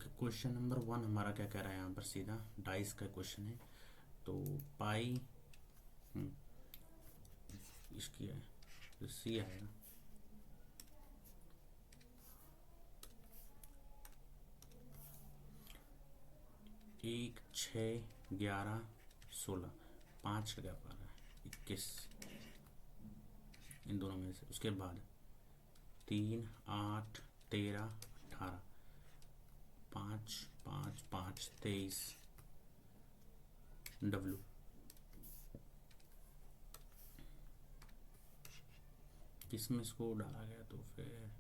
Okay, question number 1 हमारा क्या कह रहा है यहाँ पर, सीधा डाइस का क्वेश्चन है। तो पाई इसकी है तो सी आएगा। एक, 6, 11, 16, 5 का गैप आ रहा है, 21 इन दोनों में से। उसके बाद 3, 8, 13, 18, 5, 5, 5, 23 डब्लू। किसमें इसको डाला गया तो फिर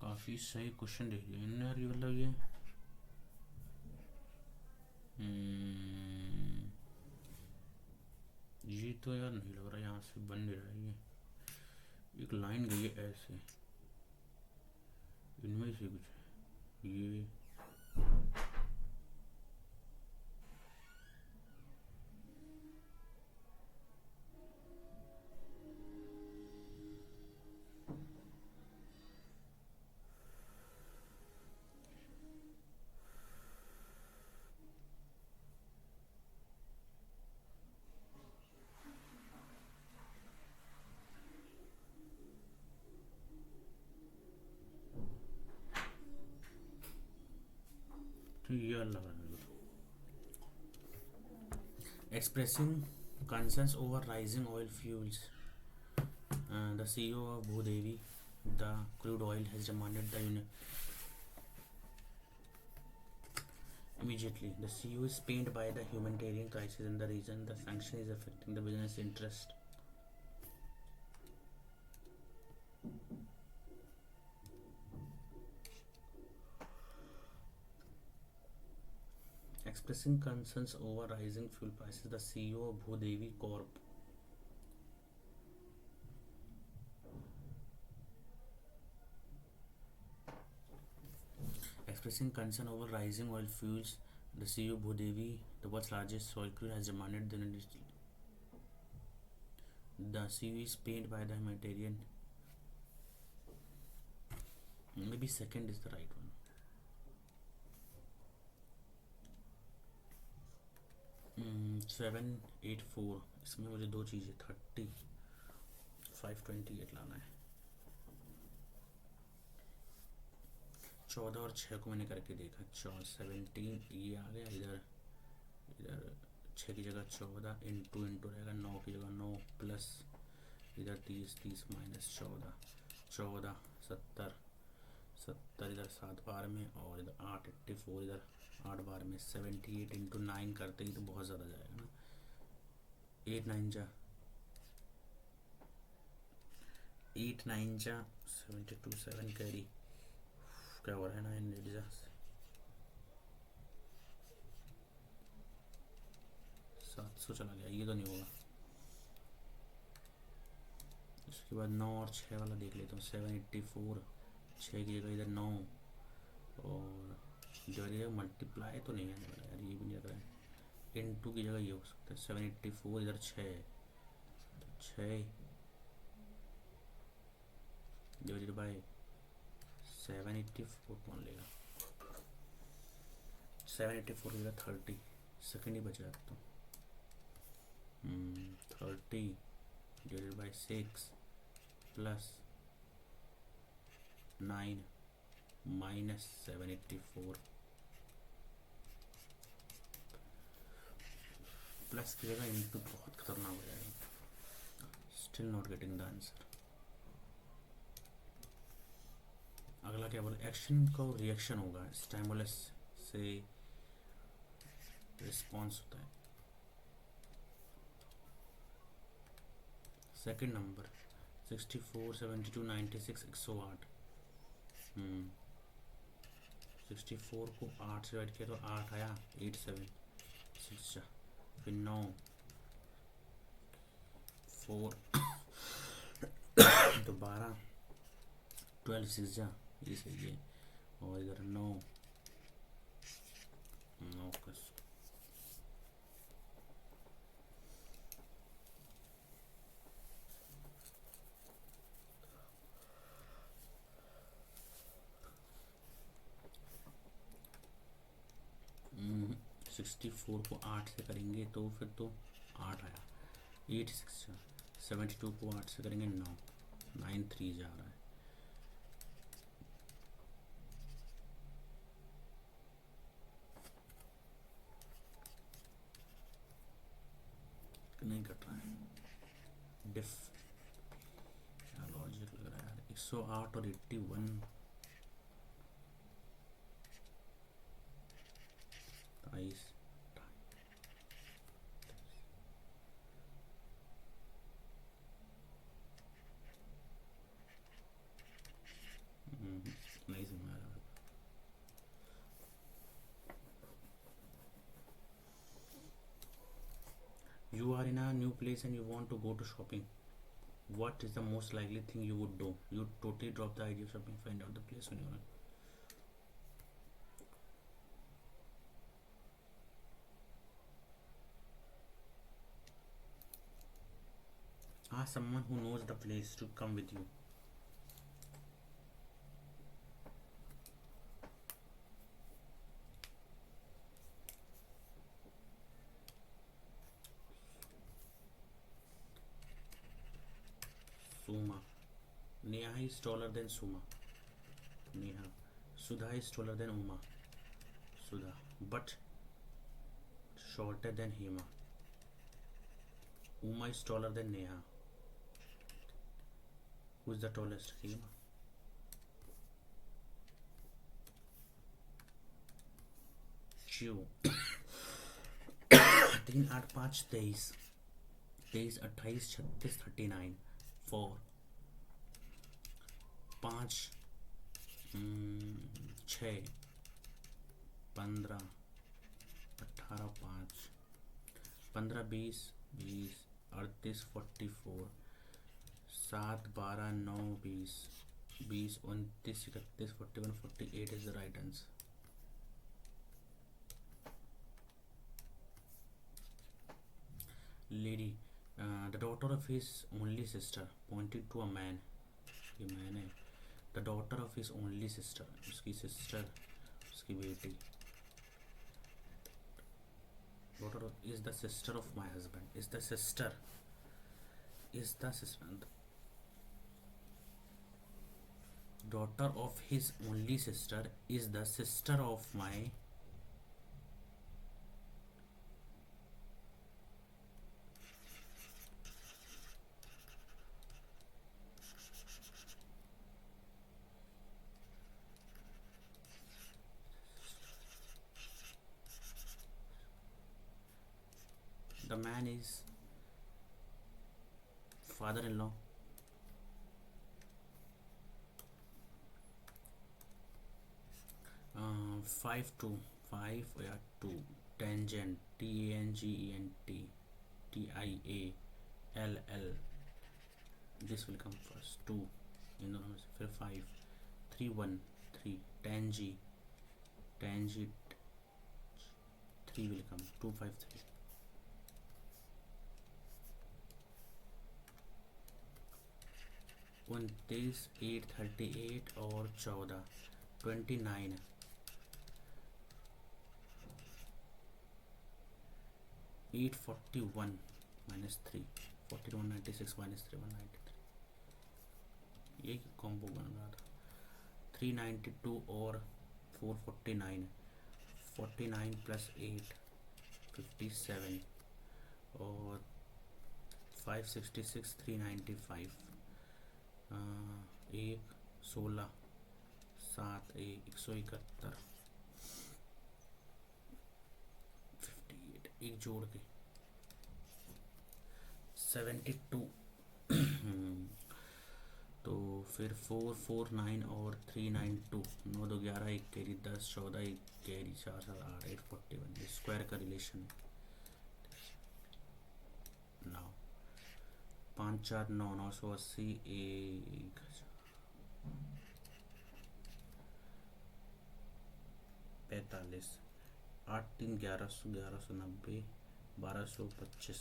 काफ़ी सही क्वेश्चन दे दिया इन्होंने यार, ये मतलब ये ये तो यार नहीं लग रहा, यहाँ से बन नहीं रहा है। ये एक लाइन गई है ऐसे, इनमें से कुछ है ये। तो ये अलग है। Expressing concerns over rising oil fuels, the CEO of Bhudevi, the crude oil, has demanded the immediately. The CEO is pained by the humanitarian crisis in the region. The sanction is affecting the business interest. Expressing concerns over rising fuel prices, the CEO of Bhudevi Corp expressing concern over rising oil fuels, the CEO of Bhudevi, the world's largest oil crude, has demanded the CEO is pained by the humanitarian. Maybe second is the right one. 784, इसमें मुझे दो चीज़ें 30, 528 लाना है। 14 और 6 को मैंने करके देखा, 17 ये आ गया इधर, इधर 6 की जगह 14 इंटू रहेगा, 9 की जगह 9 प्लस इधर 30, 30 माइनस 14, 14, 70, 70 इधर 7 बार में, और इधर 8, 84 इधर 8 बार में। 78 इंटू 9 करते ही तो बहुत ज़्यादा जाएगा ना। 8 9 जा 72, 7 कैरी, क्या हो रहा है ना इन 700 चला गया, ये तो नहीं होगा। उसके बाद 9 और 6 वाला देख लेता हूँ। 784, 6 की जगह इधर 9, और जो मल्टीप्लाई तो नहीं आने वाला यार, ये भी नहीं लग रहा है। इंटू की जगह ये हो सकता है। 784 इधर 6 डिवाइडेड बाय 784 कौन लेगा। 784 की जगह 30 सेकेंड ही बचा अब तो। 30 divided by 6 plus 9 minus 784 plus की जगह इनटू बहुत खतरनाक हो जाएगा। Still not getting the answer. अगला क्या बोला, एक्शन का रिएक्शन होगा, स्टिमुलस से रिस्पॉन्स होता है। Second number 64, 72, 96, 108। 64 को 8 से डिवाइड किया तो 8 आया, 8 7 6 फिर 9 4 तो 12 12 6 जा, ये सही है। और इधर 9 9 का 64 को 8 से करेंगे तो फिर तो 8 आया, 8 6 जा। 72 को 8 से करेंगे 9 9 3 जा रहा है। नहीं कट रहा है, डिफ क्या लॉजिक लग रहा है यार। 108 और 81 22 नहीं समझ आ रहा। You are in a new place and you want to go to shopping. What is the most likely thing you would do? You totally drop the idea of shopping, find out the place when you are. Ask someone who knows the place to come with you. Suma. Neha is taller than Suma. Neha. Sudha is taller than Uma. Sudha. But shorter than Hema. Uma is taller than Neha. Who is the tallest? Hema. Chiu. 3 8 5 23 23 28 36 39 4 5 6 15 18 5 15 20 20 38 44 7 12 9 20 20 29 31 41 48 is the right answer. Lady, the daughter of his only sister, pointing to a man. ये man है. The daughter of his only sister, उसकी sister, उसकी बेटी. Daughter of, is the sister of my husband. Is the sister. Daughter of his only sister is the sister of my. The man is father-in-law. Five two 5 या 2 tangent tangent tiall. This will come first 2 इन दोनों में से, फिर 5 3 1 3 tangent 3 will come 2 5 3. 29 8 38 और 14 29 8 41 minus 3 41 96 minus 3 193. ये combo बन रहा था. 392 और 449 49 प्लस 8 57 और 566 395 एक 16 7 171 58 एक जोड़ के 72 तो फिर 449 और 392, 9 2 11, एक कैरी 10 14, एक कैरी 4 7 8 841, स्क्वायर का रिलेशन है। 9 5 4 9 980, 45, 8 3 1100, 1190, 1225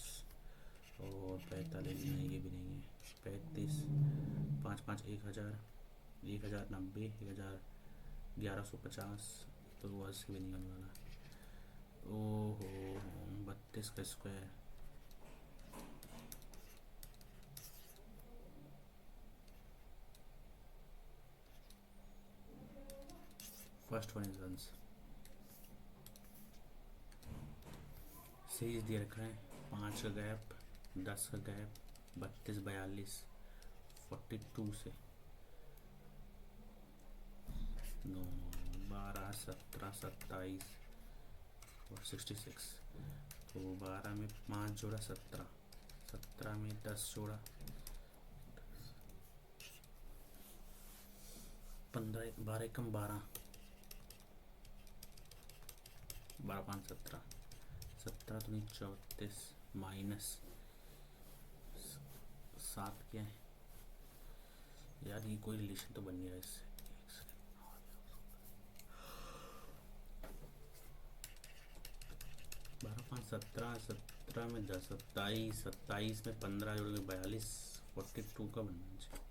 और 45 नहीं, ये भी नहीं है। 35 5 5 1000, 1090, 1000, 1150, तो वो 80 भी नहीं होने वाला। ओहो 32 का square, first one is answer. Series दे रखा है 5 का गैप, 10 का गैप, 32 42, 42 से 9 12 17 27 और 66, तो 12 में 5 जोड़ा 17, 17 में 10 जोड़ा 15, 12 कम 12, 12 5 17, 17 तो नहीं 34 माइनस 7 क्या है यार, ये कोई रिलेशन तो बन नहीं रहा इससे। 12 5 17, 17 में 10 27, 27 में 15 जोड़ के 42, 42 का बनना चाहिए,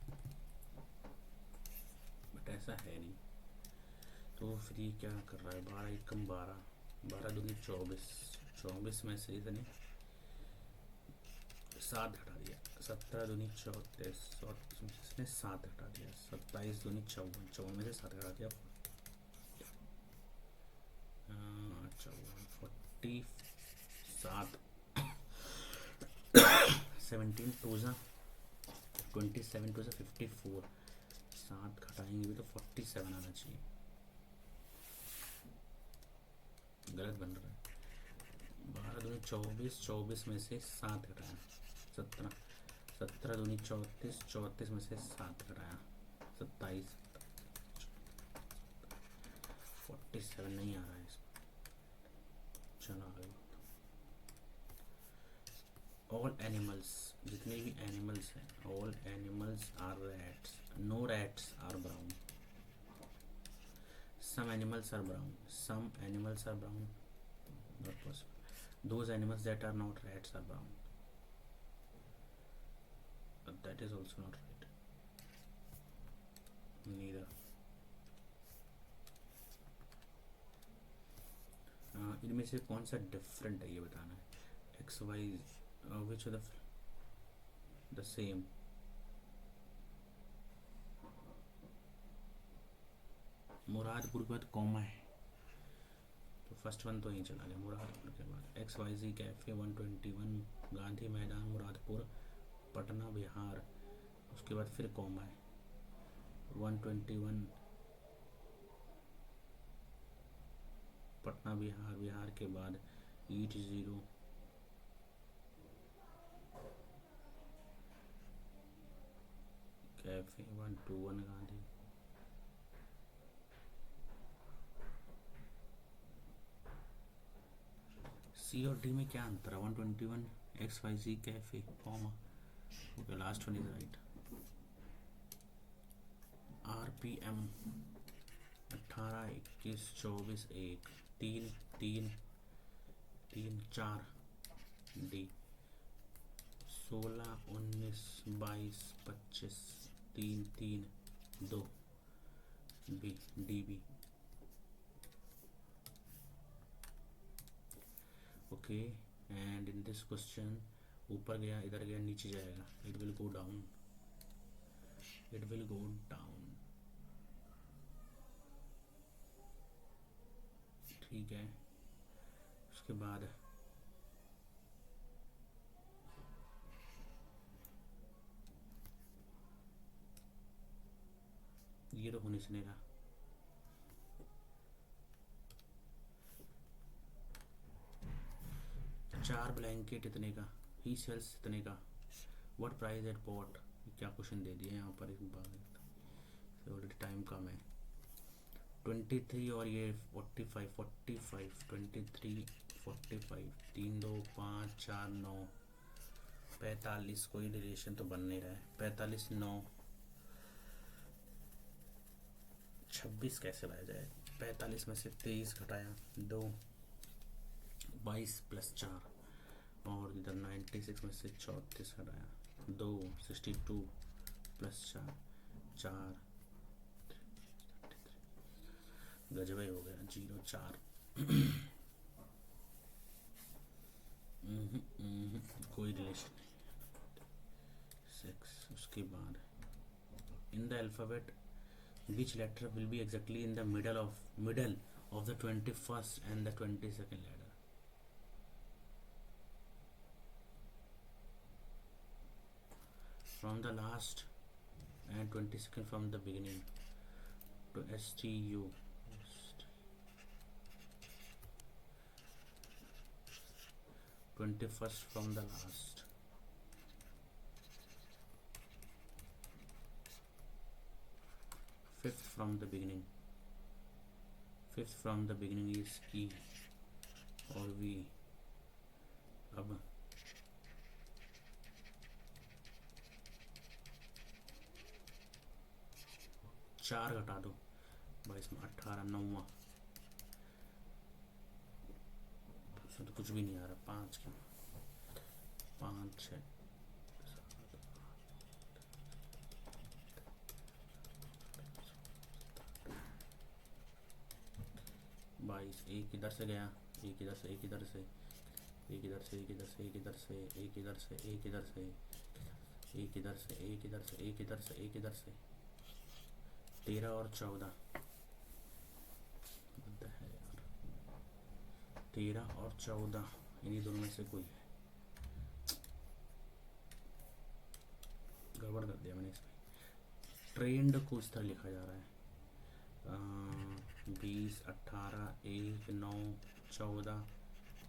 बट ऐसा है नहीं। तो फिर ये क्या कर रहा है, 12 एकम 12, 12 दूनी 24, 24 में से इसने 7 हटा दिया, 17 दूनी 34, 34 में से इसने 7 हटा दिया, 27 दूनी 54, 54 में से 7 हटा दिया, 47, 17 टू ज़ा 27 टू ज़ा 54, 7 घटाएंगे भी तो 47 आना चाहिए, गलत बन रहा है। 12 दूनी 24, 24 में से 7 घटाया 17, 17 दूनी 34, 34 में से 7 घटाया 27, 47 नहीं आ रहा है इसमें। चलो आगे। ऑल एनिमल्स, जितने भी एनिमल्स हैं, all animals are rats, no rats are brown, some animals are brown, some animals are brown, not possible, those animals that are not rats are brown, but that is also not right, neither. इनमें से कौन सा different है ये बताना है। X Y which of the same, Muradpur के बाद कॉमा है, तो फर्स्ट वन तो यहीं चला गया मुरादपुर के बाद। एक्स वाई जी कैफ़े 121, गांधी मैदान मुरादपुर पटना बिहार, उसके बाद फिर कॉमा है 121 पटना बिहार, बिहार के बाद ईट 0 कैफ़े 121 गांधी, सी और डी में क्या अंतर है, 121 X Y G cafe comma, okay last one is right. RPM 18 21 24 1 3 3 3 4 D 16 19 22 25 3 3 2 B D B. Okay and in this question ऊपर गया इधर गया नीचे जाएगा, it will go down, it will go down, ठीक है। उसके बाद ये तो होने से नहीं रहा, चार ब्लैंकेट इतने का, ही सेल्स इतने का, व्हाट प्राइस एट पॉट, क्या क्वेश्चन दे दिया यहाँ पर एक बार। कम है। 23 और ये 45, 23 45, 3 2 5 4 9 45, कोई रिलेशन तो बन नहीं रहा है। 45 9 26 कैसे लाया जाए? 45 में से 23 घटाया 2, 22 + 4, और इधर 96 में से 34 हटाया 2, 62 + 4 4, गजबे हो गया 0 4। कोई रिलेशन नहीं। 6, उसके बाद in the alphabet which letter will be exactly in the middle of the 21st and the 22nd letter? From the last and 22nd from the beginning to STU. 21st from the last. Fifth from the beginning. Fifth from the beginning is E और V. अब 4 घटा दो 22 में 18 9वां, उसमें तो कुछ भी नहीं आ रहा। 5 की 5 6 22, एक इधर से गया, एक इधर से, एक इधर से, एक इधर से, एक इधर से, एक इधर से, एक इधर से, एक इधर से, एक इधर से, एक इधर से, एक इधर से, एक इधर से। 13 और 14 है यार, 13 और 14 इन्हीं दोनों में से कोई है। गड़बड़ कर दिया मैंने इसमें। ट्रेंड को इस तरह लिखा जा रहा है 20 18 1 9 14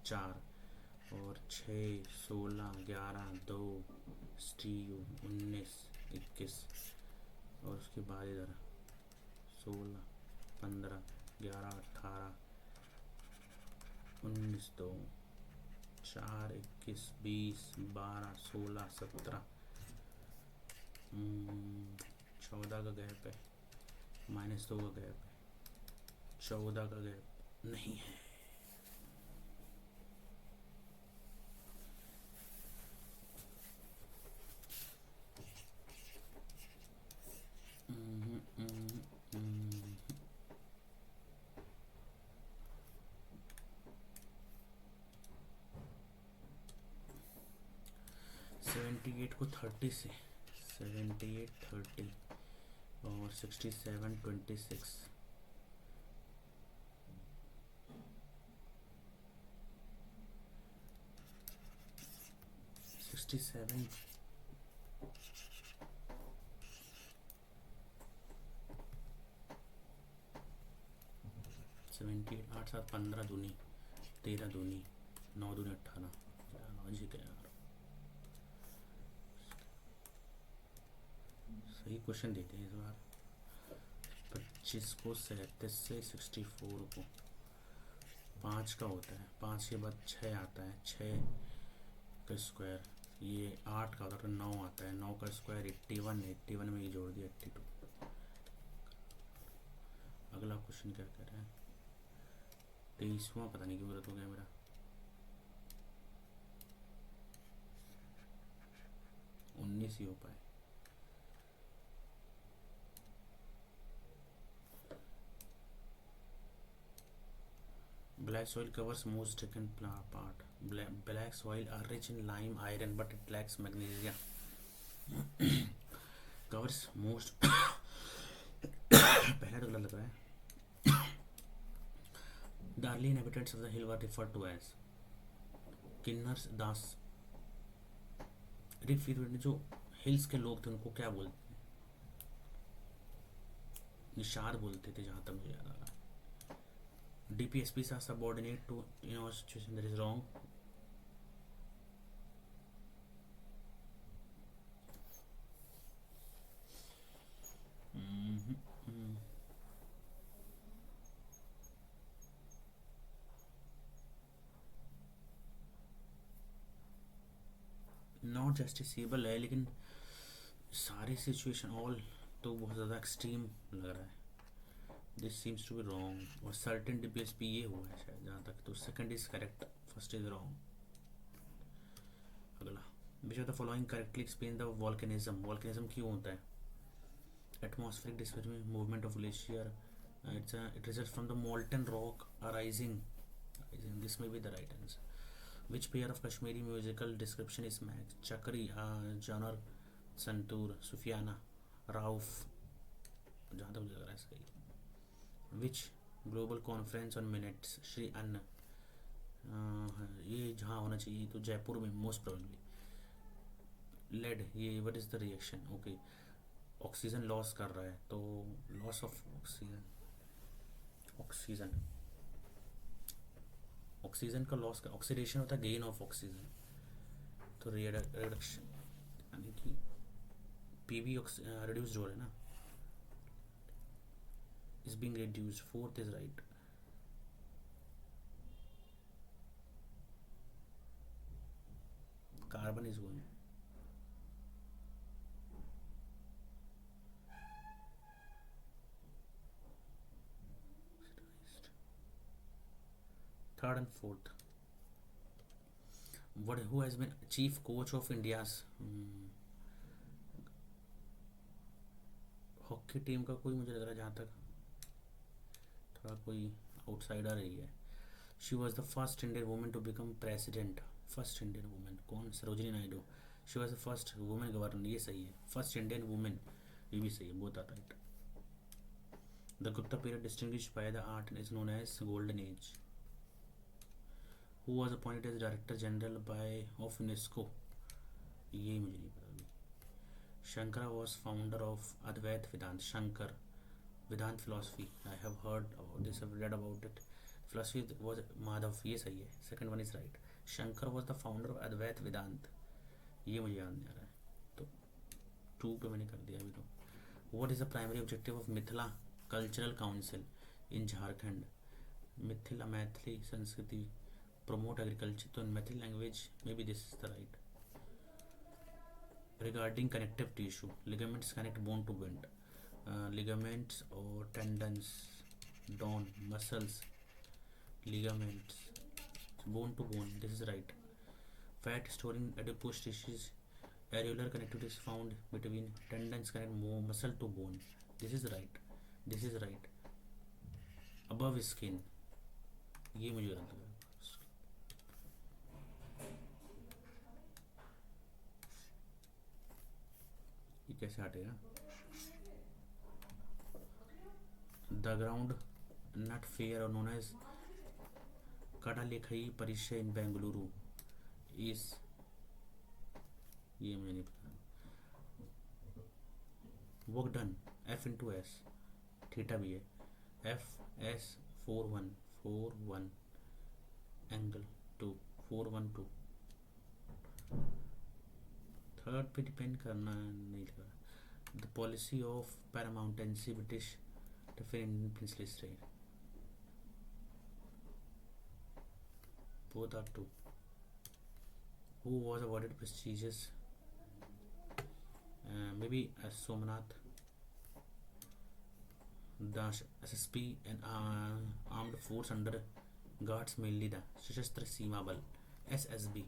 4 और 6 16 11 2 STU 19 21, और उसके बाद इधर 16 15 11 18 19 2 4 21 20 12 16 17 14 का गैप है, -2 का गैप है, 14 का गैप नहीं है। को 30 से 78 30 और 67 26 67 78 8 7 15 दूनी 13 दूनी 9 दूनी 18। क्या लॉजिक है यार, सही क्वेश्चन देते हैं इस बार। 25 को 37 से 64 को 5 का होता है, 5 के बाद 6 आता है, 6 का स्क्वायर, ये 8 का होता है तो 9 आता है, 9 का स्क्वायर 81, 81 में ये जोड़ दिया 82। अगला क्वेश्चन क्या कह रहा है? 23वां पता नहीं क्यों गलत हो गया मेरा। उन्नीस ही हो पाए। Black soil covers most taken part. Black soil are rich in lime, iron, but it lacks magnesium. Covers most पहला तो गलत है। The early inhabitants of the hill were referred to as किन्नर्स दास। जो हिल्स के लोग थे उनको क्या बोलते हैं? निषाद बोलते थे जहाँ तक मुझे याद आ रहा है। DPSPs are subordinate to in our situation, that is wrong. Not justiciable है, लेकिन सारी सिचुएशन ऑल तो बहुत ज़्यादा एक्सट्रीम लग रहा है. This seems to be wrong. और सर्टेन डीपीएसपी ये हुआ है शायद जहाँ तक. तो second is correct, first is wrong. अगला, which of the following correctly explain the volcanism. Volcanism क्यों होता है? Atmospheric displacement, movement of glacier. It results from the molten rock arising. This may be the right answer. Which pair of Kashmiri musical description is matched? Chakri, Janar, Santur, Sufiana, Rauf. जहाँ तक मुझे लग रहा है सही. Which global conference on minutes? Shri अन्ना. ये जहाँ होना चाहिए तो जयपुर में मोस्ट प्रोबेबली. लेड, ये what is the reaction? Okay, oxygen loss कर रहा है तो loss of oxygen. Oxygen oxygen का लॉस का ऑक्सीडेशन होता है गेन ऑफ ऑक्सीजन. तो रिडक्शन यानी कि पीबी रिड्यूस्ड हो रहा है ना. Is being reduced. Fourth is right. Carbon is going. Third and fourth. Who has been chief coach of India's hockey team का? कोई मुझे लग रहा है जहाँ तक थोड़ा कोई आउटसाइडर ही है. She was the first Indian women to become president. First Indian women कौन? Sarojini Naidu. She was the first women governor. ये सही है. फर्स्ट इंडियन वुमेन, ये भी सही है. Both are right. The Gupta period distinguished by the art is known as golden age. Who was appointed as Director General of UNESCO? ये मुझे नहीं पता अभी. Shankara was founder of Advait Vedant. Shankar, Vedant philosophy. I have heard about this. I've read about it. Philosophy was Madhav. ये सही है. Second one is right. Shankar was the founder of Advait Vedant. ये मुझे याद नहीं आ रहा है. तो 2 पे मैंने कर दिया अभी तो. What is the primary objective of Mithila Cultural Council in Jharkhand? Mithila, Maithili संस्कृति, promote agriculture. So in Methi language, maybe this is the right. Regarding connective tissue, ligaments connect bone to bone. Ligaments or tendons, bone, muscles, ligaments, bone to bone. This is right. Fat storing adipose tissues, areolar connectivity is found between tendons connect muscle to bone. This is right. This is right. Above skin. ये मुझे याद है. ये कैसे हटेगा? The groundnut fair और known as Kadalekai Parishe in Bengaluru is, ये मुझे नहीं पता. Work done F into S, theta भी है. F S 4141 angle 2 412. थर्ड पे डिपेंड करना नहीं लगा. The policy of paramountcy British different princely state. Both are two. Who was awarded prestigious may be Somnath. The SSP and armed force under guards mainly the Sashastra Seema बल SSB.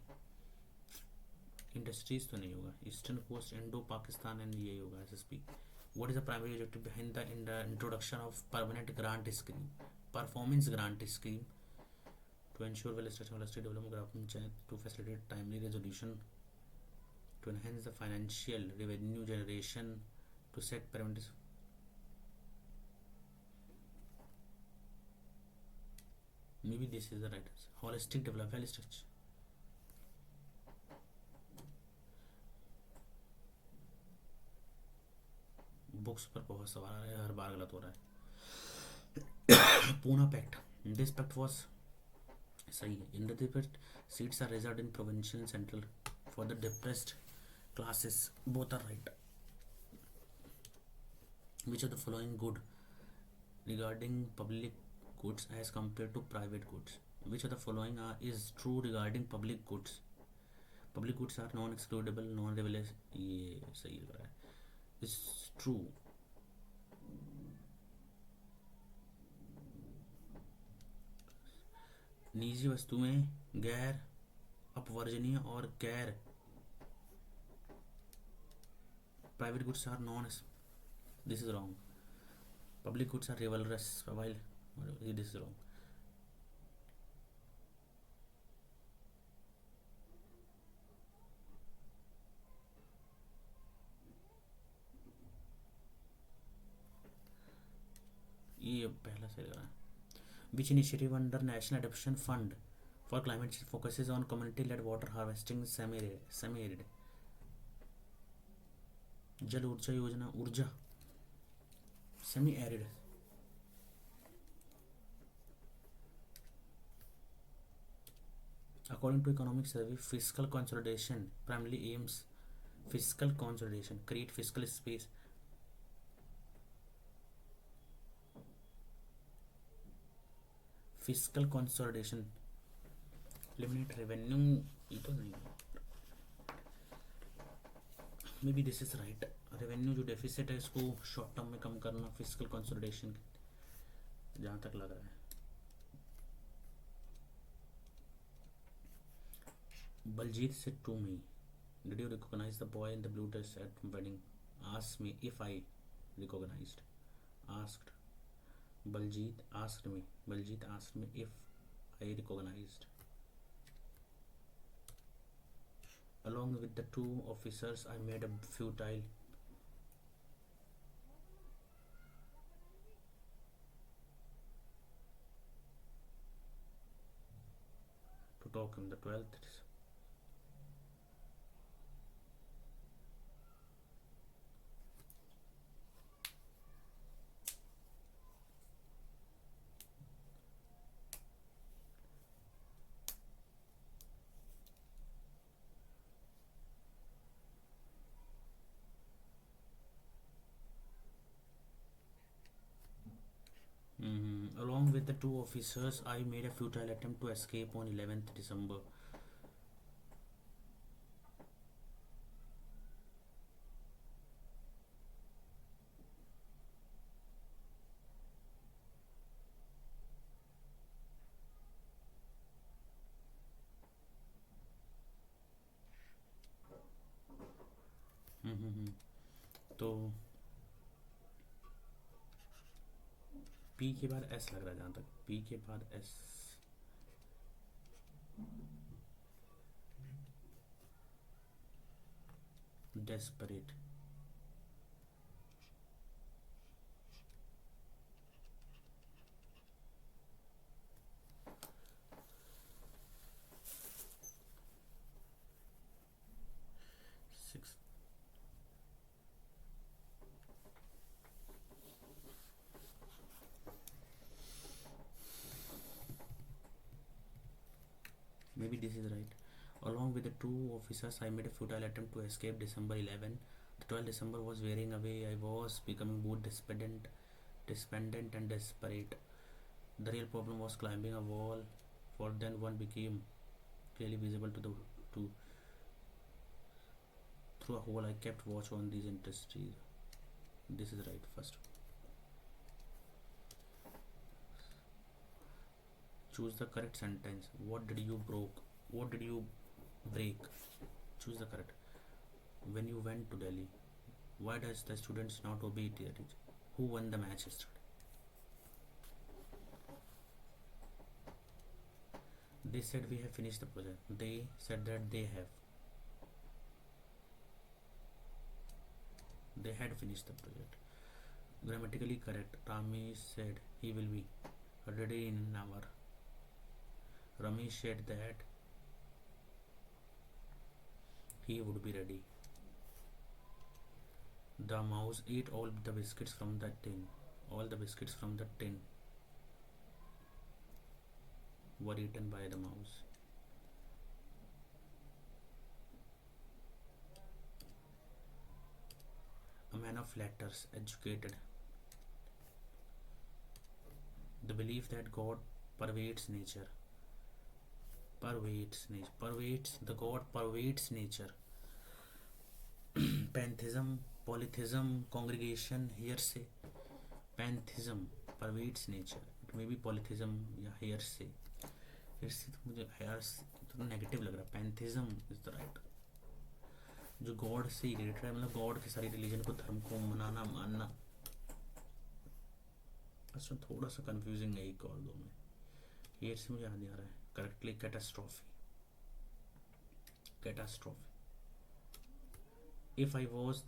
Industries तो नहीं होगा. Eastern coast Indo Pakistan and ये होगा SSP. What is the primary objective behind the introduction of permanent grant scheme, performance grant scheme? To ensure well state development graph panchayat, to facilitate timely resolution, to enhance the financial revenue generation, to set parameters. Maybe this is the right answer. Holistic development structure. Books पर बहुत सवाल आ रहा है, हर बार गलत हो रहा है. Poona pact. This pact was सही है. In this pact seats are reserved in provincial and central for the depressed classes. Both are right. Which of the following good regarding public goods as compared to private goods? Which of the following is true regarding public goods? Public goods are non excludable, non rivalable, ये सही लग रहा है. It's true. निजी वस्तुएं गैर अपवर्जनीय और गैर private goods are non. This is wrong. Public goods are rivalrous while this is wrong. ये पहला सही लगा. Which initiative under National Adaptation Fund for Climate Change focuses on community-led water harvesting semi-arid? जल ऊर्जा योजना. ऊर्जा semi-arid. According to economic survey, fiscal consolidation primarily aims fiscal consolidation, create fiscal space. Fiscal consolidation, eliminate revenue. ये तो नहीं. Maybe this is right. Revenue जो deficit है इसको शॉर्ट टर्म में कम करना फिजिकल कंसोलिडेशन, जहाँ तक लग रहा है. Baljeet said to me, did you recognize the boy in the blue dress at wedding? Asked me if I recognized. Asked. Baljit asked me. Baljit asked me if I recognized. Along with the two officers, I made a futile to talk in the 12th. Along with the two officers, I made a futile attempt to escape on 11th December. तो P के बाद S लग रहा है, जहाँ तक P के बाद S. Desperate. Maybe this is right. Along with the two officers, I made a futile attempt to escape December 11. The 12th December was wearing away. I was becoming both despondent and desperate. The real problem was climbing a wall, for then one became clearly visible to through a hole. I kept watch on these industries. This is right first. Choose the correct sentence. What did you broke? What did you break? Choose the correct. When you went to Delhi, why does the students not obey their teacher? Who won the match yesterday? They said we have finished the project. They said that they had finished the project. Grammatically correct. Ramesh said he will be ready in an hour. Ramesh said that he would be ready. The mouse ate all the biscuits from the tin. All the biscuits from the tin were eaten by the mouse. A man of letters, educated, The belief that God pervades nature. The God pervades nature. Pantheism, polytheism, congregation, hearsay. Pantheism pervades nature. It may be polytheism या hearsay. Hearsay तो मुझे तो negative लग रहा है. Pantheism is the right. जो God से ही related है, मतलब गॉड के सारी रिलीजन को, धर्म को मनाना मानना. अच्छा थोड़ा सा कंफ्यूजिंग है एक और दो में. हेयर से मुझे याद नहीं आ रहा है correctly. Catastrophe. If I was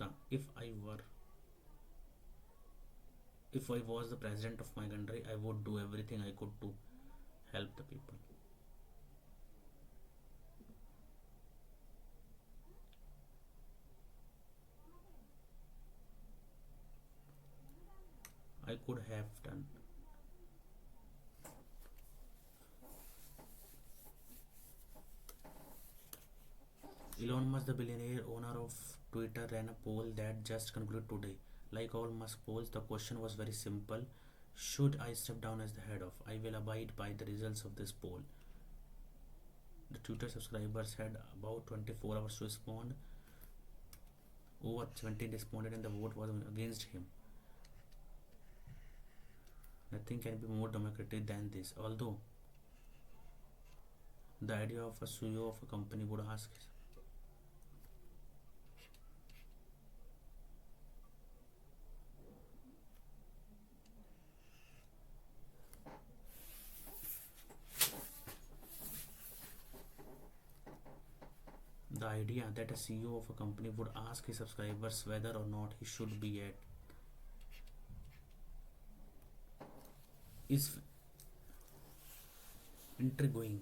the president of my country, I would do everything I could to help the people. I could have done. Elon Musk, the billionaire owner of Twitter, ran a poll that just concluded today. Like all Musk polls, the question was very simple. Should I step down as the head of? I will abide by the results of this poll. The Twitter subscribers had about 24 hours to respond. Over 17 responded and the vote was against him. Nothing can be more democratic than this. Although the idea of a CEO of a company would ask, the idea that a CEO of a company would ask his subscribers whether or not he should be at is intriguing.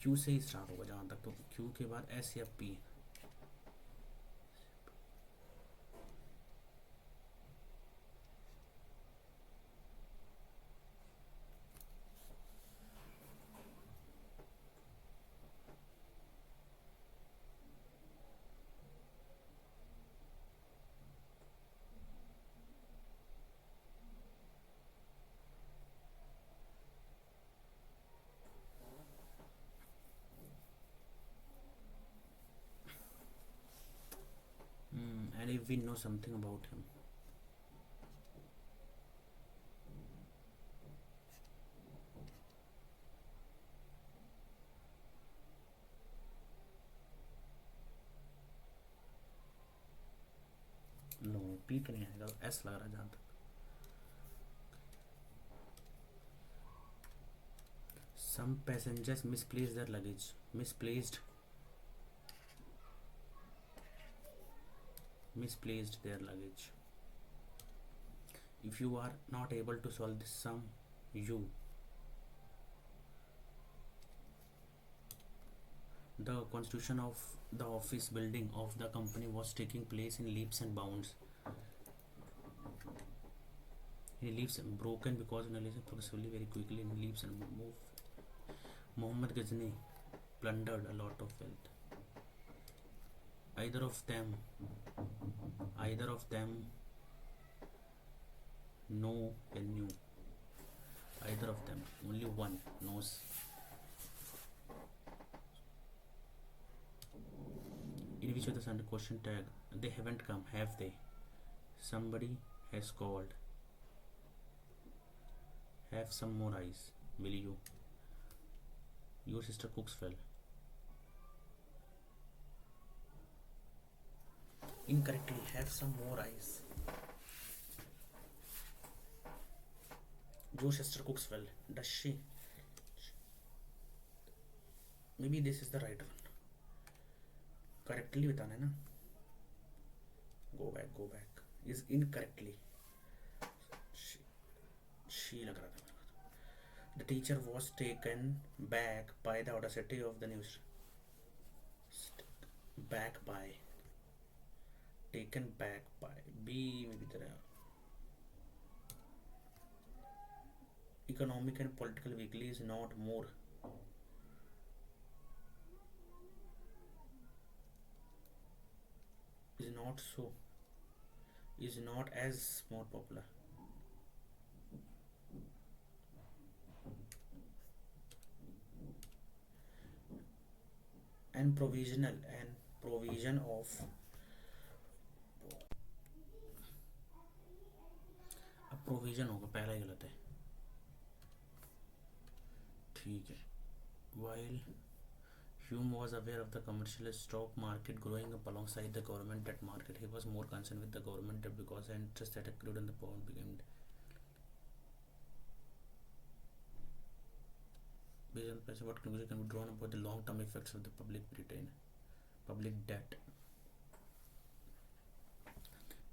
Q से ही start होगा जहाँ तक, तो Q के बाद S या P. And if we know something about him. No P तो नहीं आएगा, एस लग रहा है जहाँ तक. Some passengers misplaced their luggage. Misplaced their luggage. If you are not able to solve this sum, the constitution of the office building of the company was taking place in leaps and bounds. In leaps and broken because analysis progressively very quickly in leaps and move. Muhammad Ghazni plundered a lot of wealth. Either of them know and knew. Either of them, only one knows. In which of the under question tag, they haven't come, have they? Somebody has called. Have some more eyes, will you? Your sister cooks well. Incorrectly, have some more eyes. Your sister cooks well. Does she? Maybe this is the right one. Correctly बताना है ना. Go back. Is incorrectly. She लग रहा था. The teacher was taken back by the audacity of the news. Taken back by. B में भी तरह. Economic and Political Weekly is not more. Is not so is not as more popular. And provision of अब provision होगा, पहला ही गलत है. ठीक है. While Hume was aware of the commercial stock market growing up alongside the government debt market, he was more concerned with the government debt because the interest that accrued in the pound became based on the price. What conclusion can be drawn about the long-term effects of the public debt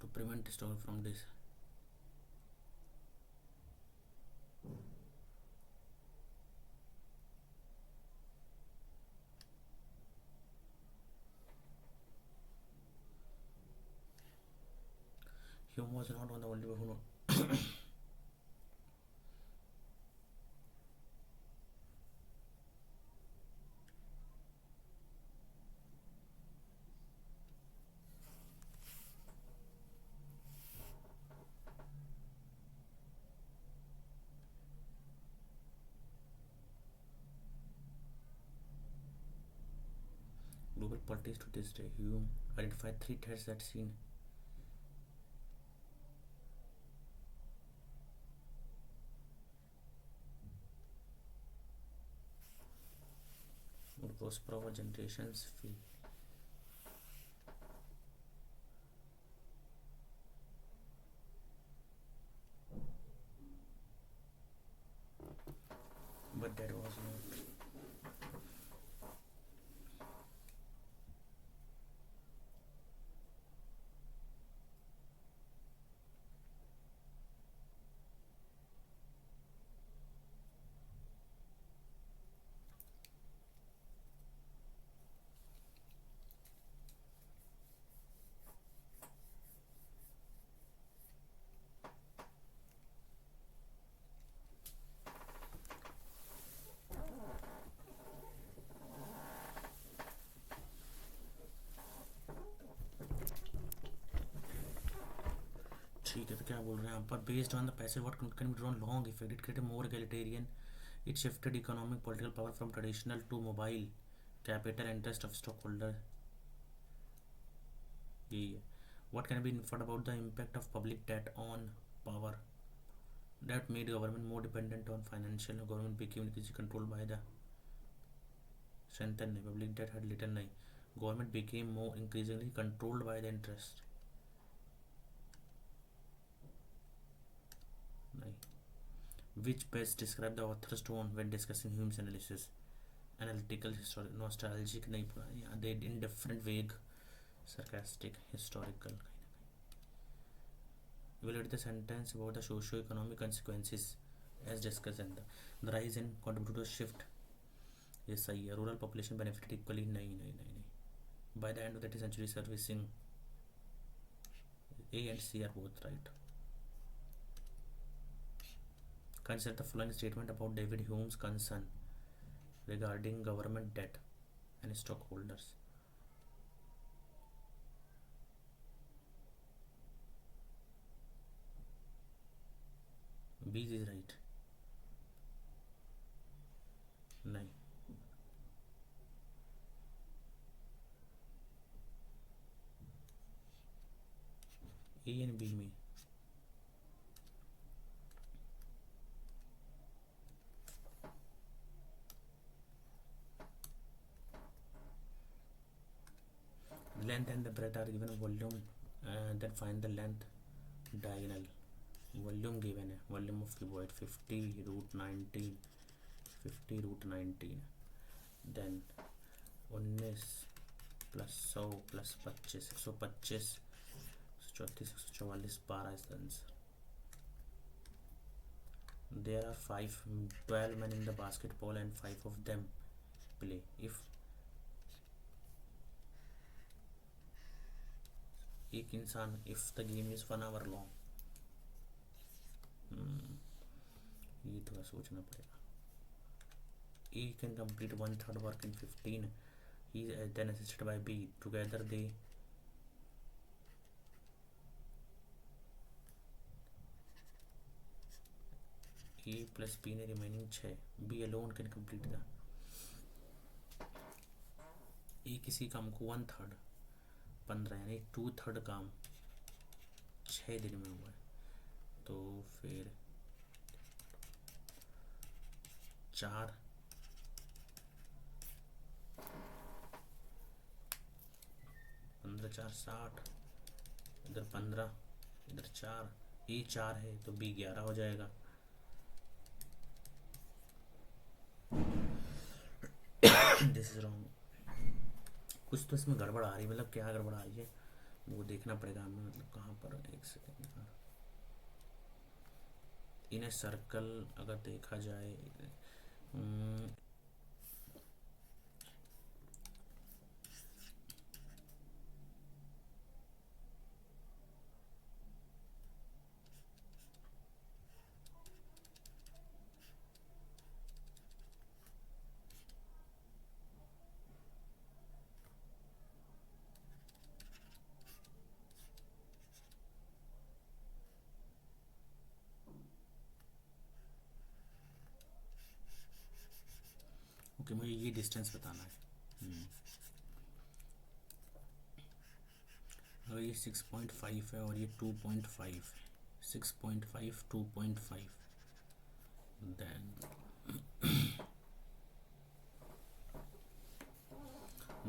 to prevent the stock from this? Hume was not one of the only one who global politics to this day. Hume identified three threats that seen would prosper over generations. But that was not. ठीक है, तो क्या बोल रहे हैं यहाँ पर? Based on the passage what can be drawn long effect, it created more egalitarian, it shifted economic political power from traditional to mobile capital interest of stock holder. यही है. What can be inferred about the impact of public debt on power, that made government more dependent on financial. Government became increasingly controlled by the strengthened public debt had little नहीं. Government became more increasingly controlled by the interest. नहीं. Which best describe the author's tone when discussing Hume's analysis? Analytical, historical, nostalgic नहीं पूरा. Yeah, they indifferent, vague, sarcastic, historical. Evaluate the sentence about the socio-economic consequences as discussed in the rise in contributed to shift. ये सही है. Rural population benefited equally. नहीं. By the end of the 20th century, servicing A and C are both right. Consider the following statement about David Hume's concern regarding government debt and stockholders. B is right. नहीं. A and B में length and the breadth are given. Volume then find the length diagonal. Volume given है. Volume of cuboid 50 root 19. Then 19 plus 100 plus 25 125 134 144 12 is the answer. There are 12 men in the basketball and 5 of them play. If एक इंसान, if the game is 1 hour long, ये थोड़ा सोचना पड़ेगा. A can complete 1/3 work in 15. He is then assisted by B. Together they A plus B ने remaining 6, B alone can complete the, A किसी काम को 1/3 15 यानी 2/3 काम 6 दिन में हुआ है, तो फिर 4 15 4 60, इधर 15 इधर 4, ए 4 है तो बी 11 हो जाएगा। दिस इज रॉन्ग, कुछ तो इसमें गड़बड़ आ रही है, मतलब क्या गड़बड़ आ रही है वो देखना पड़ेगा हमें, मतलब कहाँ पर, एक सेकेंड पर। इन ए सर्कल अगर देखा जाए, ओके मुझे ये डिस्टेंस बताना है। अगर ये 6.5 है और ये 2.5 है, 6.5 2.5, देन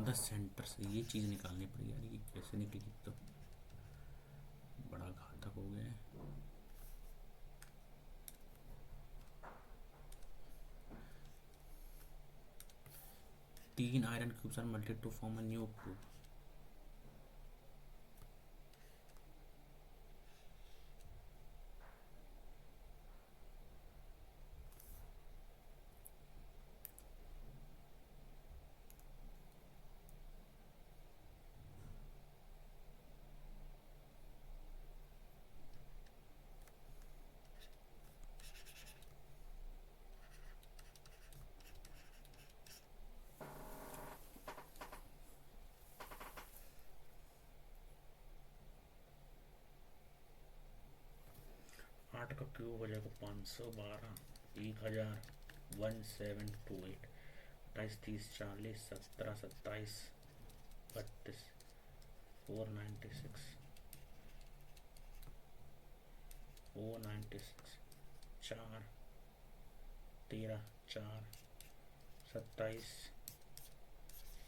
द सेंटर से ये चीज़ निकालनी पड़ेगी यार, ये कैसे निकलेगी, तो बड़ा घातक हो गया है। तीन iron cubes are melted to form a new cube, आठ का क्यूब हो जाएगा 512, 1000, 1728, 28 30 40 17 27 32 496 496 4 13 4 27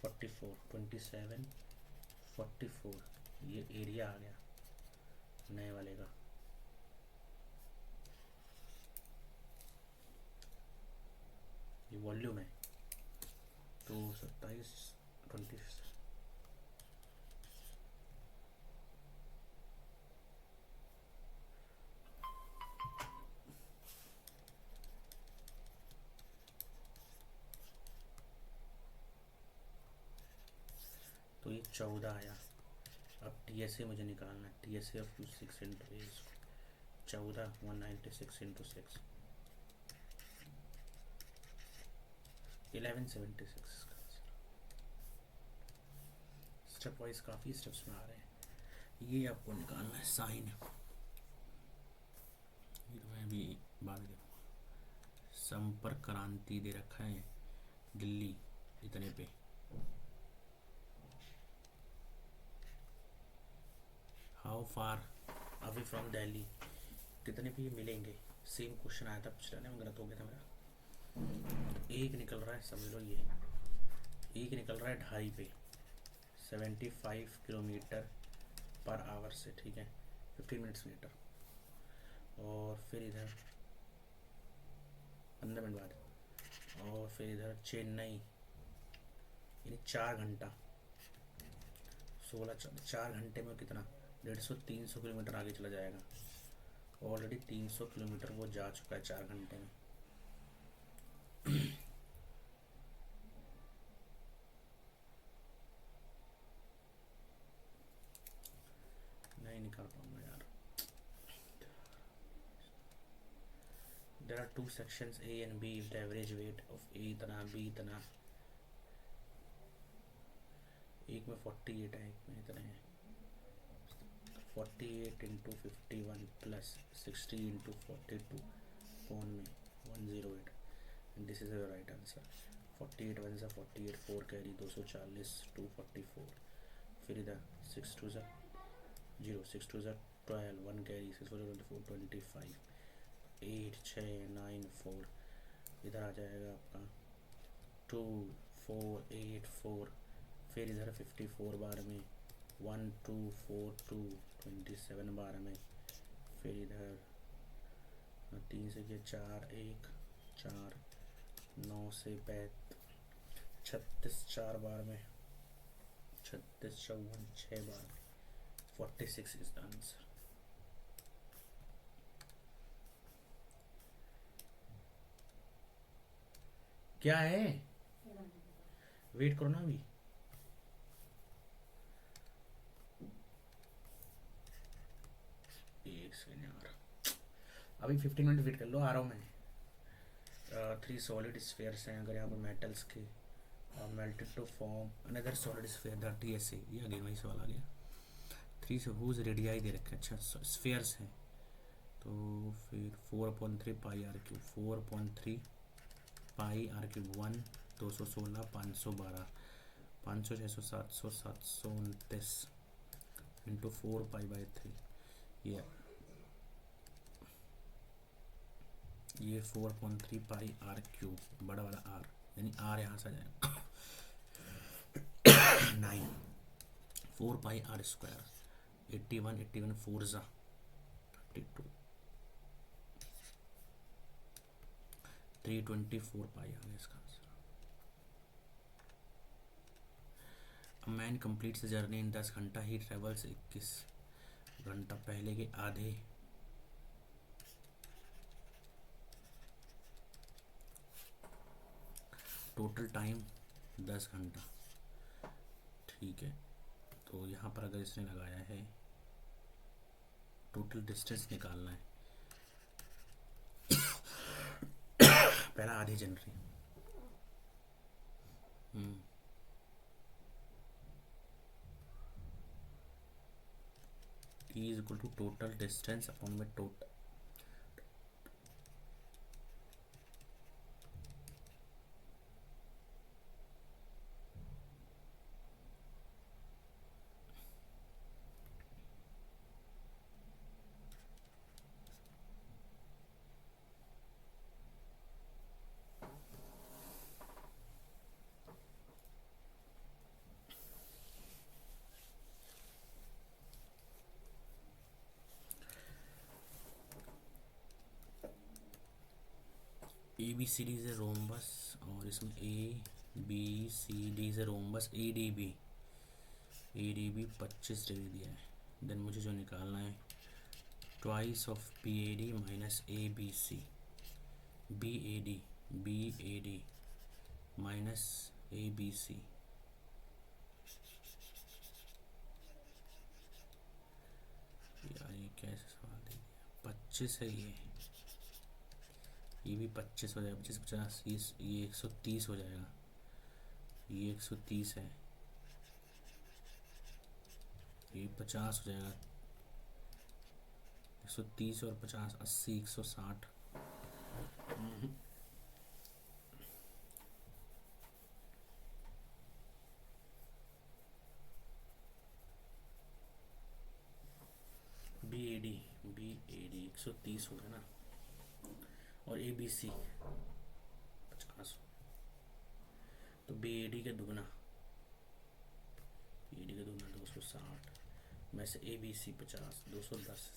44 27 44, ये एरिया आ गया नए वाले का। ये वॉल्यूम है तो 27 20, तो ये 14 आया। अब TSA मुझे निकालना है, TSA of 6 into 14 196 into 6 1176। Step wise काफ़ी स्टेप्स में आ रहे हैं, ये आपको निकालना है साइन, ये तो मैं भी बाद में देखूँगा। संपर्क क्रांति दे रखा है दिल्ली इतने पे, how far away from Delhi, कितने पे ये मिलेंगे। सेम क्वेश्चन आया था पिछले में, गलत हो गया था मेरा। एक निकल रहा है, समझ लो ये एक निकल रहा है ढाई पे 75 किलोमीटर पर आवर से, ठीक है 15 मिनट्स लेटर, और फिर इधर 15 मिनट बाद, और फिर इधर चेन्नई, यानी 4 घंटा 4 घंटे में कितना 150-300 किलोमीटर आगे चला जाएगा। ऑलरेडी 300 किलोमीटर वो जा चुका है 4 घंटे में। नहीं निकाल पाऊंगा यार। There are 2 sections A and B if the average weight of A इतना B इतना, एक में 48 है एक में इतना है, 48 इंटू 51 प्लस 60 इंटू 42 कौन में 108 and this is the right answer. 48 one सा 48, 4 कैरी 240, 244। फिर इधर 6 टू सा 0, 6 टू सा 12, 1 कैरी 6 4 24 25, 8 6 9 4। इधर आ जाएगा आपका 2 4 8 4। फिर इधर 54 बार में 1 2 4 2 27 बार में। फिर इधर 3 से ये 4 1 4 9 से 36 4 बार में, 36 54 6 बार में। 46 इज द आंसर। क्या है, वेट करो ना अभी। एक सेकंड यार, अभी 15 मिनट वेट कर लो, आ रहा हूँ मैं। 3 सॉलिड स्फेयर्स हैं अगर यहाँ पर मेटल्स के, melted to form another solid sphere that ऐसे, ये अगेन वही सवाल आ गया। 3 से हुज रेडियाई दे रखे, अच्छा स्फेयर्स हैं तो फिर 4/3 pi R cube, 4/3 pi R cube 1 216 512 500 600 700 729 into 4 pi by 3। ये 4/3 पाई आर क्यूब, बड़ा वाला आर, यानी आर यहाँ से आ जाएगा 9। 4 पाई आर स्क्वायर 81 81 4 ज़ा 32, 324 पाई आ गया इसका answer. A man completes journey in 10 घंटा, ही ट्रेवल्स 21 घंटा पहले के आधे। टोटल टाइम 10 घंटा, ठीक है। तो यहाँ पर अगर इसने लगाया है टोटल डिस्टेंस निकालना है, पहला आधी जनवरी। E is equal to total distance upon में total A B C D is a rhombus, और इसमें A B C D is a rhombus, A D B 25 degree दिया है। देन मुझे जो निकालना है twice of B A D minus A B C, B A D minus A B C. यार ये कैसे सवाल दे दिया, 25 है ये भी 25 हो जाएगा, 25 50 ये 130 हो जाएगा, ये 130 है, ये 50 हो जाएगा, 130 और 50 80 160। बी ए डी 130 हो गया ना, और ए बी सी 50, तो बी ए डी का दुगना, 260 में से ए बी सी 50 210।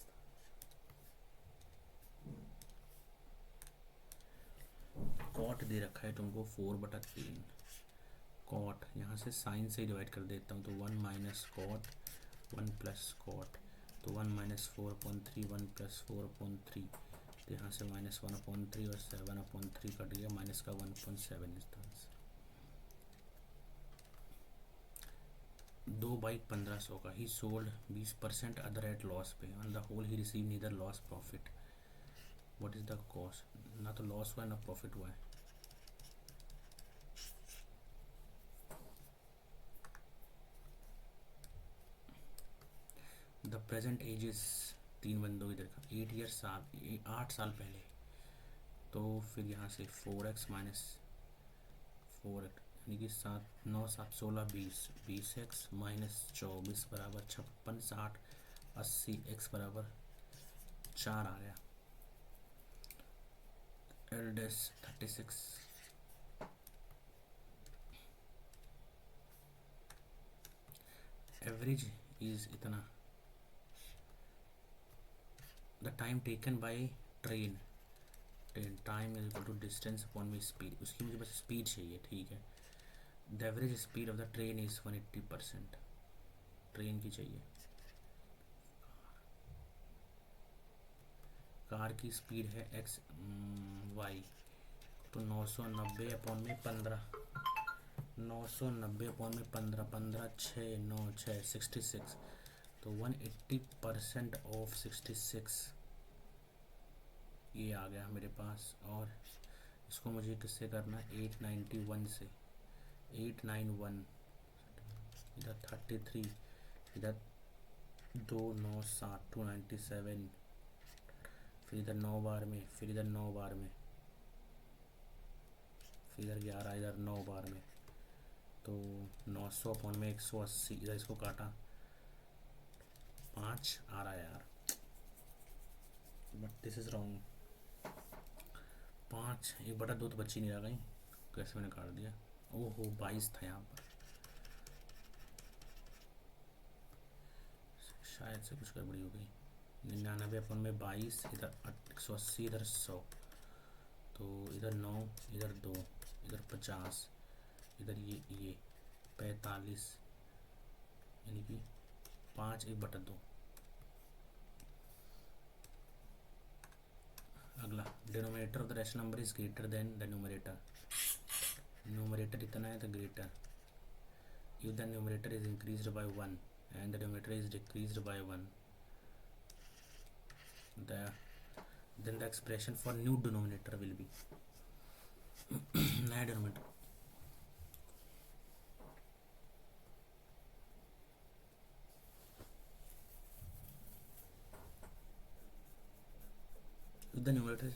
कॉट दे रखा है तुमको 4/3, कॉट यहाँ से साइन से डिवाइड कर देता हूँ, तो 1 माइनस कॉट 1 प्लस कॉट, तो 1 माइनस 4/3 1 प्लस 4/3, तो यहाँ से माइनस 1/3 और 7/3 कट गया, माइनस का 1.7 इज द आंसर। 2 बाइक 1500 का, he sold 20% other at loss पे, on the whole he receive neither loss profit, what is the cost, ना तो लॉस हुआ है ना प्रॉफिट हुआ है। द प्रेजेंट एज इज 3 बंदों इधर का 8 साल पहले, तो फिर यहाँ से 4x माइनस 4x यानी कि 7 9 7 16 20 20x माइनस 24 बराबर 56 60 80 x बराबर 4 आ गया। एल डैश 36 एवरेज इज इतना। The time taken by train time is equal to distance upon में स्पीड, उसकी मुझे बस स्पीड चाहिए, ठीक है। The average speed of the train is 180%, train की चाहिए। कार की स्पीड है एक्स वाई तो 990 अपॉन में 15, 990 अपॉन में 15 15 6 9 6 66, तो 180% ऑफ 66 ये आ गया मेरे पास। और इसको मुझे किससे करना है, 891 से, 891 इधर 33 इधर 297 297, फिर इधर 9 बार में, फिर इधर 9 बार में, फिर इधर 11 इधर 9 बार में, तो 900 अपॉन में 180, इधर इसको काटा 5 आ रहा है यार, बट दिस इज रॉन्ग। 5 1/2 तो बच्ची नहीं रह गई, कैसे मैंने काट दिया। ओहो 22 था यहाँ पर, शायद से कुछ गड़बड़ी हो गई। 99 अपॉन में 22 इधर 180 इधर 100, तो इधर 9 इधर 2 इधर 50 इधर ये 45 यानी कि 5 1/2। अगला denominator of the rational number is greater than the numerator, numerator इतना है तो greater. If the numerator is increased by 1 and the denominator is decreased by 1, then the expression for new denominator will be नया denominator if the numerator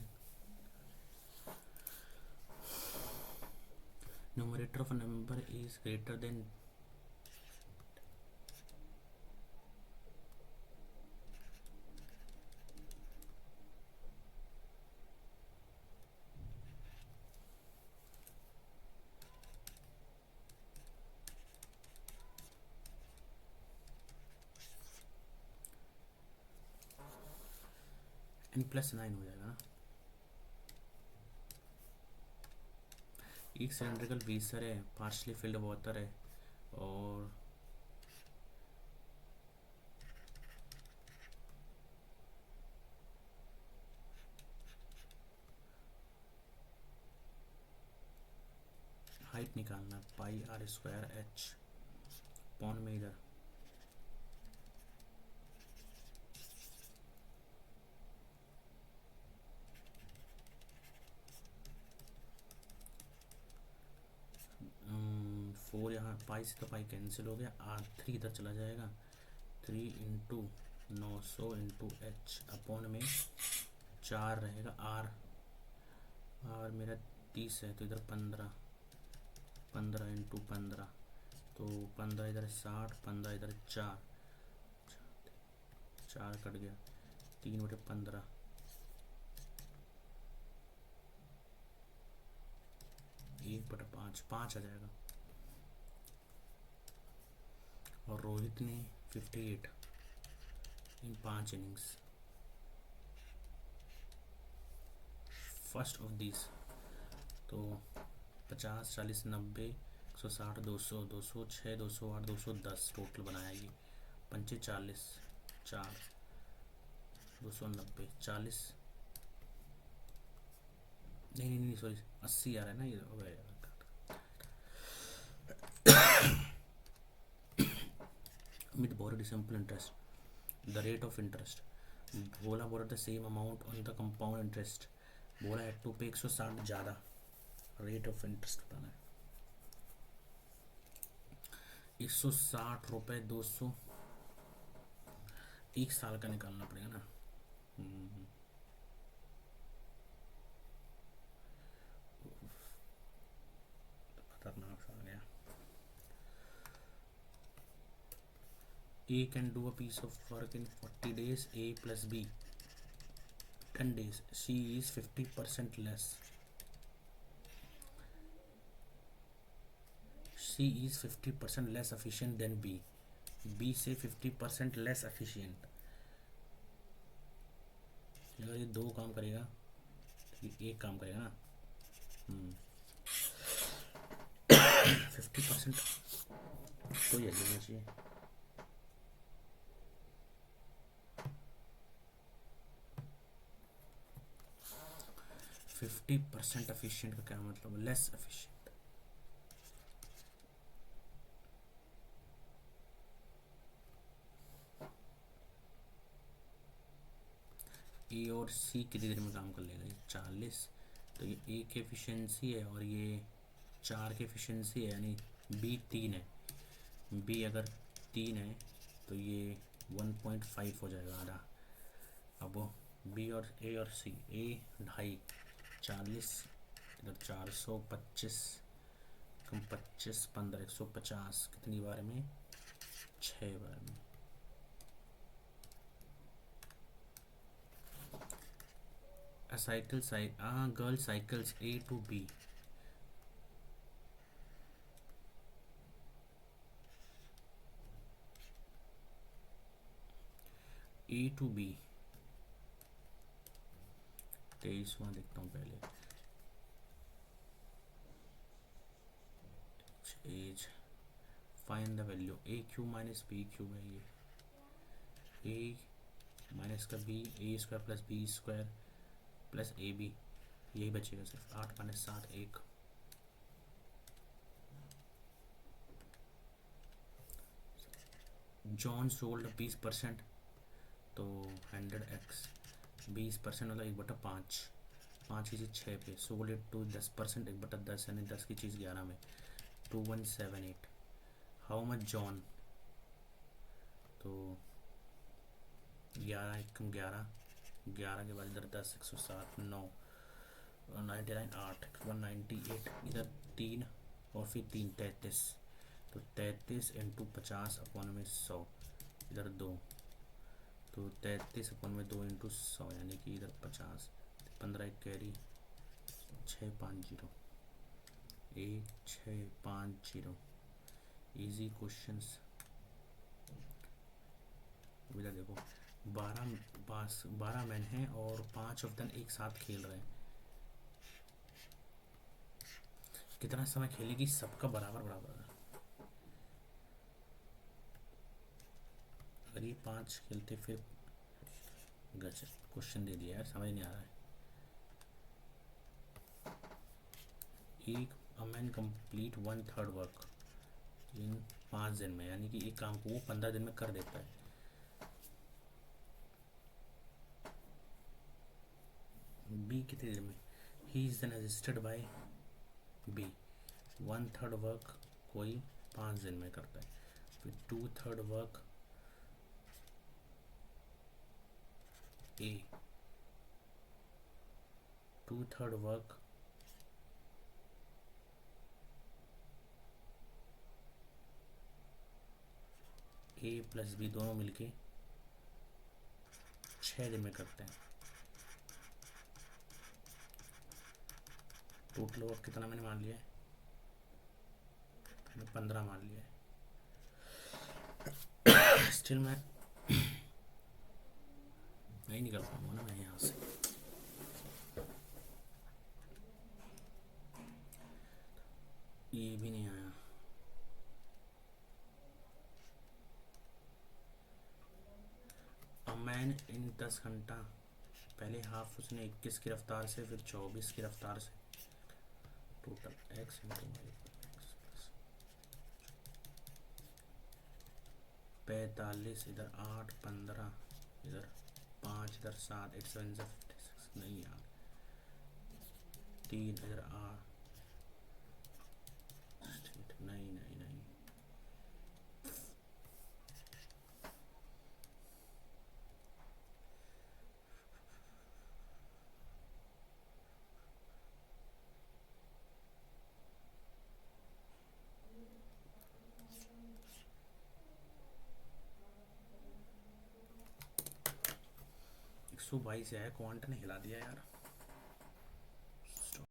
of a number is greater than n+9 हो जाएगा ना। एक cylindrical बेसर है, partially field water है और height निकालना πr² पॉन में इधर फोर, यहाँ पाई से तो पाई कैंसिल हो गया, R3 इधर चला जाएगा, 3 इंटू 900 इंटू एच अपॉन में 4 रहेगा R मेरा 30 है तो इधर 15 15 इंटू 15 तो 15 इधर 60 15 इधर 4 कट गया, 3/15 1/5 5 आ जाएगा। और रोहित ने 58 इन 5 इनिंग्स, फर्स्ट ऑफ दिस, तो 50 40 90 160 200 206 208 210 टोटल बनाया ये, 45 40 4 290 40 नहीं सॉरी 80 आ रहा है ना ये, हो गया। With borrowed simple interest, the rate of interest, बोला borrowed the same amount on the compound interest, बोला है टू पे 160 ज़्यादा, रेट ऑफ इंटरेस्ट बताना है। 160 रुपये 200, 1 साल का निकालना पड़ेगा ना। A can do a piece of work in 40 days, A plus B 10 days. C is 50% less. C is 50% less efficient than B. B से 50% less efficient. अगर ये दो काम करेगा तो ये एक काम करेगा ना. 50% तो ये होना चाहिए. 50% एफिशिएंट का क्या मतलब? Less efficient. ए और सी कितनी देर में काम कर लेगा? ये 40. तो ये ए की एफिशिएंसी है और ये 4 की एफिशिएंसी है, यानी बी 3 है. बी अगर 3 है तो ये 1.5 हो जाएगा आधा. अब बी और ए और सी. ए 2.5 40 इधर 425 कम 25 15 150 कितनी बार में? 6 बार में. A cycle girl cycles A to B. A to B 23वां देखता हूँ पहले. As find the value. A Q minus B Q है ये. ए माइनस का B A square plus B square plus A B, यही बचेगा सिर्फ. 8 माइनस 7 1. जॉन सोल्ड 20%, तो 100x 20% वाला 1/5. 5 की चीज़ 6 पे. सोल्ड इट टू 10%, 1/10 यानी 10 की चीज़ 11 में. 2178. How much John? तो 11 एकम 11 के बाद इधर 10 107 9 99 8 198. इधर 3 और फिर 3 33. तो 33 इंटू 50 अपॉन में 100. इधर 2 तो 33 अपॉन में 2 इंटू 100 यानी कि इधर 50. 15 एक कैरी 650 1650. Easy questions. इधर देखो 12 मैन हैं और 5 ऑफ देम एक साथ खेल रहे हैं. कितना समय खेलेगी? सबका बराबर बराबर है. अगर ये 5 खेलते फिर गजब क्वेश्चन दे दिया यार, समझ नहीं आ रहा है. एक मैन कंप्लीट 1/3 वर्क इन 5 दिन में, यानी कि एक काम को वो 15 दिन में कर देता है. बी कितनी देर में? He is then assisted by B. 1/3 work कोई 5 दिन में करता है. फिर 2/3 work A. 2/3 work A plus B दोनों मिलके 6 दिन में करते हैं. टोटल वर्क कितना मैंने मान लिया है? मैंने 15 मान लिया है. स्टिल मैं नहीं निकल पाऊंगा ना मैं यहाँ से. ये भी नहीं आया. मैन इन 10 घंटा. पहले हाफ उसने 21 की रफ्तार से, फिर 24 की रफ्तार से. Total x into Y 45. इधर 8 15 इधर 5 इधर 7 8 7 56. नहीं यार 3 इधर 8 नहीं नहीं नहीं. 122 है, क्वांट ने हिला दिया यार।